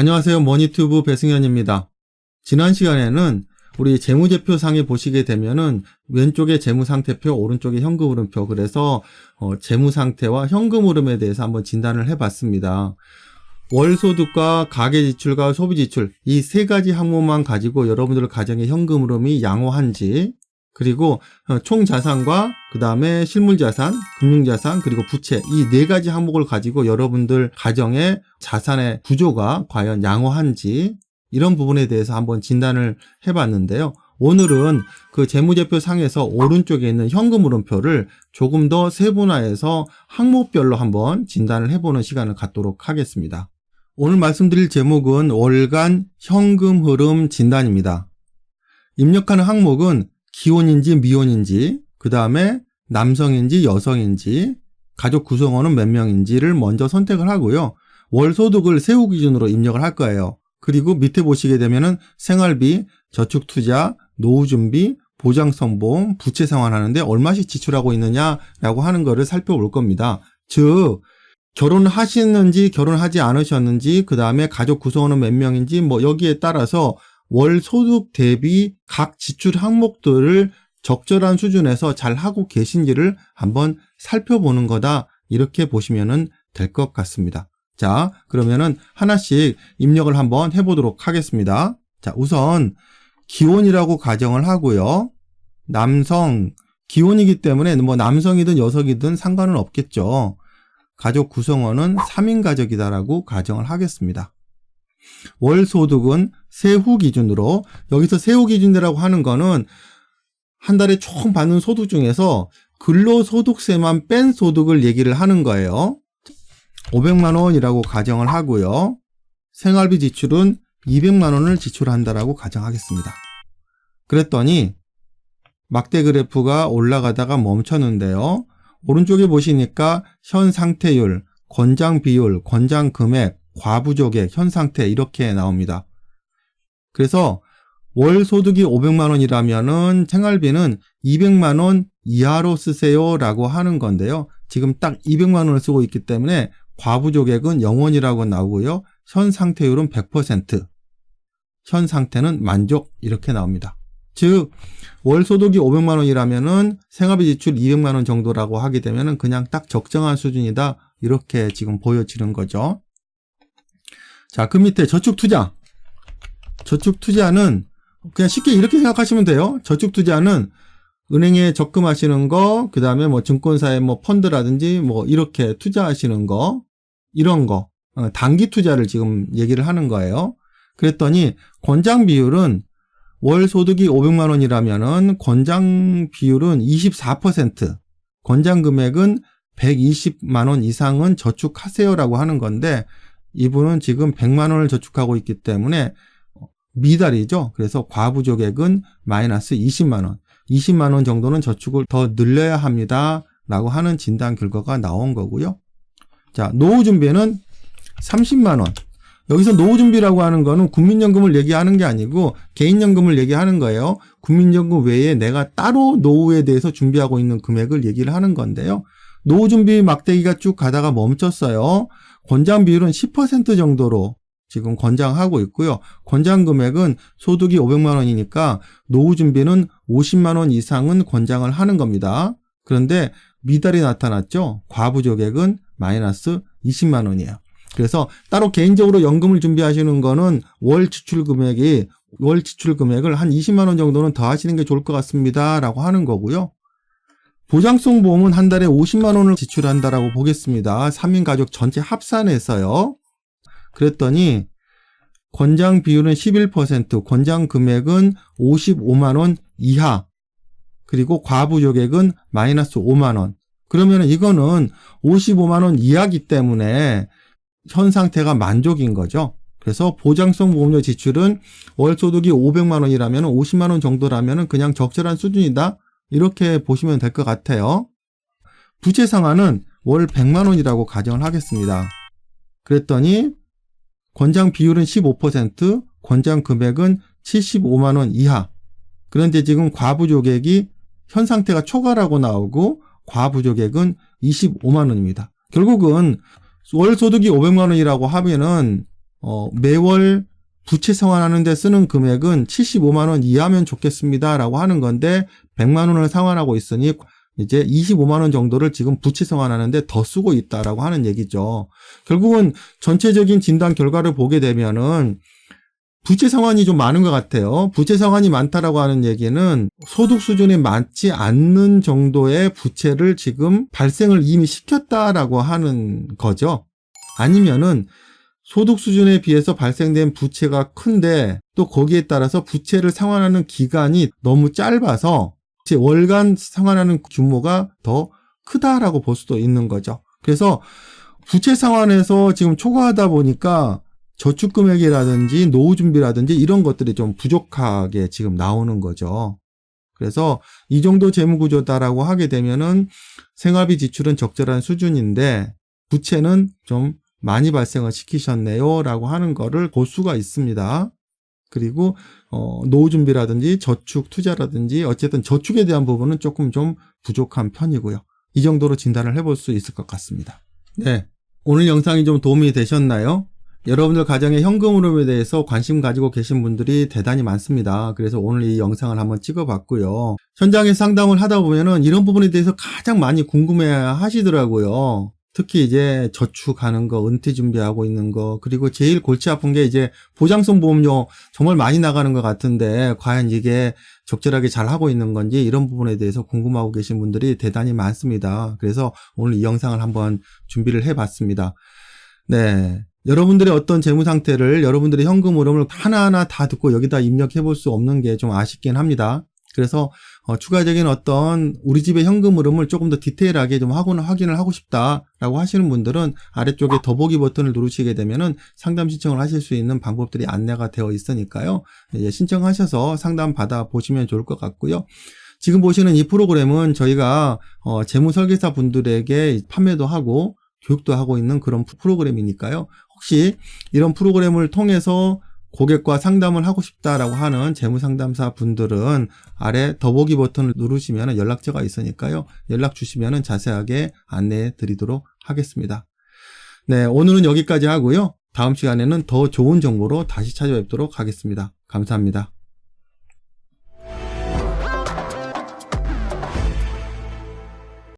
안녕하세요. 머니튜브 배승현입니다. 지난 시간에는 우리 재무제표상에 보시게 되면은 왼쪽에 재무상태표, 오른쪽에 현금흐름표, 그래서 재무상태와 현금흐름에 대해서 한번 진단을 해봤습니다. 월소득과 가계지출과 소비지출 이 세 가지 항목만 가지고 여러분들 가정의 현금흐름이 양호한지, 그리고 총자산과 그 다음에 실물자산, 금융자산, 그리고 부채 이 네 가지 항목을 가지고 여러분들 가정의 자산의 구조가 과연 양호한지 이런 부분에 대해서 한번 진단을 해봤는데요. 오늘은 그 재무제표 상에서 오른쪽에 있는 현금흐름표를 조금 더 세분화해서 항목별로 한번 진단을 해보는 시간을 갖도록 하겠습니다. 오늘 말씀드릴 제목은 월간 현금흐름 진단입니다. 입력하는 항목은 기혼인지 미혼인지, 그 다음에 남성인지 여성인지, 가족 구성원은 몇 명인지를 먼저 선택을 하고요. 월소득을 세후 기준으로 입력을 할 거예요. 그리고 밑에 보시게 되면은 생활비, 저축투자, 노후준비, 보장성보험, 부채 상환하는데 얼마씩 지출하고 있느냐라고 하는 거를 살펴볼 겁니다. 즉 결혼하시는지 결혼하지 않으셨는지, 그 다음에 가족 구성원은 몇 명인지 여기에 따라서 월 소득 대비 각 지출 항목들을 적절한 수준에서 잘 하고 계신지를 한번 살펴보는 거다, 이렇게 보시면 될 것 같습니다. 자, 그러면은 하나씩 입력을 한번 해보도록 하겠습니다. 자, 우선 기혼이라고 가정을 하고요. 남성, 기혼이기 때문에 남성이든 여성이든 상관은 없겠죠. 가족 구성원은 3인 가족이다라고 가정을 하겠습니다. 월 소득은 세후 기준으로, 여기서 세후 기준이라고 하는 거는 한 달에 총 받는 소득 중에서 근로소득세만 뺀 소득을 얘기를 하는 거예요. 500만 원이라고 가정을 하고요. 생활비 지출은 200만 원을 지출한다라고 가정하겠습니다. 그랬더니 막대 그래프가 올라가다가 멈췄는데요. 오른쪽에 보시니까 현 상태율, 권장 비율, 권장 금액, 과부족액, 현 상태 이렇게 나옵니다. 그래서 월 소득이 500만 원이라면은 생활비는 200만 원 이하로 쓰세요 라고 하는 건데요. 지금 딱 200만 원을 쓰고 있기 때문에 과부족액은 0원이라고 나오고요. 현 상태율은 100%, 현 상태는 만족, 이렇게 나옵니다. 즉 월 소득이 500만 원이라면은 생활비 지출 200만 원 정도라고 하게 되면은 그냥 딱 적정한 수준이다, 이렇게 지금 보여지는 거죠. 자, 그 밑에 저축투자. 저축투자는 그냥 쉽게 이렇게 생각하시면 돼요. 저축투자는 은행에 적금하시는 거, 그 다음에 증권사에 펀드라든지 이렇게 투자하시는 거, 이런 거, 단기 투자를 지금 얘기를 하는 거예요. 그랬더니 권장 비율은 월 소득이 500만 원이라면은 권장 비율은 24%, 권장 금액은 120만 원 이상은 저축하세요라고 하는 건데, 이분은 지금 100만 원을 저축하고 있기 때문에 미달이죠. 그래서 과부족액은 마이너스 20만 원. 20만 원 정도는 저축을 더 늘려야 합니다 라고 하는 진단 결과가 나온 거고요. 자, 노후준비는 30만 원. 여기서 노후준비라고 하는 거는 국민연금을 얘기하는 게 아니고 개인연금을 얘기하는 거예요. 국민연금 외에 내가 따로 노후에 대해서 준비하고 있는 금액을 얘기를 하는 건데요. 노후준비 막대기가 쭉 가다가 멈췄어요. 권장 비율은 10% 정도로 지금 권장하고 있고요. 권장 금액은 소득이 500만 원이니까 노후 준비는 50만 원 이상은 권장을 하는 겁니다. 그런데 미달이 나타났죠. 과부족액은 마이너스 20만 원이에요. 그래서 따로 개인적으로 연금을 준비하시는 거는 월 지출 금액을 한 20만 원 정도는 더 하시는 게 좋을 것 같습니다 라고 하는 거고요. 보장성 보험은 한 달에 50만 원을 지출한다라고 보겠습니다. 3인 가족 전체 합산해서요. 그랬더니 권장 비율은 11%, 권장 금액은 55만 원 이하, 그리고 과부족액은 마이너스 5만 원. 그러면 이거는 55만 원 이하기 때문에 현 상태가 만족인 거죠. 그래서 보장성 보험료 지출은 월 소득이 500만 원이라면 50만 원 정도라면 그냥 적절한 수준이다, 이렇게 보시면 될 것 같아요. 부채 상환은 월 100만 원이라고 가정을 하겠습니다. 그랬더니 권장 비율은 15%, 권장 금액은 75만 원 이하. 그런데 지금 과부족액이 현 상태가 초과라고 나오고 과부족액은 25만 원입니다. 결국은 월 소득이 500만 원이라고 하면은 매월 부채 상환하는 데 쓰는 금액은 75만 원 이하면 좋겠습니다라고 하는 건데 100만 원을 상환하고 있으니 이제 25만 원 정도를 지금 부채 상환하는데 더 쓰고 있다라고 하는 얘기죠. 결국은 전체적인 진단 결과를 보게 되면은 부채 상환이 좀 많은 것 같아요. 부채 상환이 많다라고 하는 얘기는 소득 수준에 맞지 않는 정도의 부채를 지금 발생을 이미 시켰다라고 하는 거죠. 아니면은 소득 수준에 비해서 발생된 부채가 큰데 또 거기에 따라서 부채를 상환하는 기간이 너무 짧아서 월간 상환하는 규모가 더 크다라고 볼 수도 있는 거죠. 그래서 부채 상환에서 지금 초과하다 보니까 저축금액이라든지 노후준비라든지 이런 것들이 좀 부족하게 지금 나오는 거죠. 그래서 이 정도 재무구조다라고 하게 되면은 생활비 지출은 적절한 수준인데 부채는 좀 많이 발생을 시키셨네요 라고 하는 거를 볼 수가 있습니다. 그리고 노후준비라든지 저축 투자라든지 어쨌든 저축에 대한 부분은 조금 좀 부족한 편이고요. 이 정도로 진단을 해볼 수 있을 것 같습니다. 네, 오늘 영상이 좀 도움이 되셨나요? 여러분들 가정의 현금 흐름에 대해서 관심 가지고 계신 분들이 대단히 많습니다. 그래서 오늘 이 영상을 한번 찍어봤고요. 현장에 상담을 하다 보면은 이런 부분에 대해서 가장 많이 궁금해 하시더라고요. 특히 이제 저축하는 거, 은퇴 준비하고 있는 거, 그리고 제일 골치 아픈 게 이제 보장성 보험료 정말 많이 나가는 것 같은데 과연 이게 적절하게 잘 하고 있는 건지 이런 부분에 대해서 궁금하고 계신 분들이 대단히 많습니다. 그래서 오늘 이 영상을 한번 준비를 해봤습니다. 네. 여러분들의 어떤 재무 상태를 여러분들의 현금 흐름을 하나하나 다 듣고 여기다 입력해 볼 수 없는 게 좀 아쉽긴 합니다. 그래서 추가적인 어떤 우리 집의 현금 흐름을 조금 더 디테일하게 좀 확인을 하고 싶다라고 하시는 분들은 아래쪽에 더보기 버튼을 누르시게 되면은 상담 신청을 하실 수 있는 방법들이 안내가 되어 있으니까요. 이제 신청하셔서 상담 받아 보시면 좋을 것 같고요. 지금 보시는 이 프로그램은 저희가 재무 설계사 분들에게 판매도 하고 교육도 하고 있는 그런 프로그램이니까요. 혹시 이런 프로그램을 통해서 고객과 상담을 하고 싶다라고 하는 재무상담사 분들은 아래 더보기 버튼을 누르시면 연락처가 있으니까요. 연락 주시면 자세하게 안내해 드리도록 하겠습니다. 네, 오늘은 여기까지 하고요. 다음 시간에는 더 좋은 정보로 다시 찾아뵙도록 하겠습니다. 감사합니다.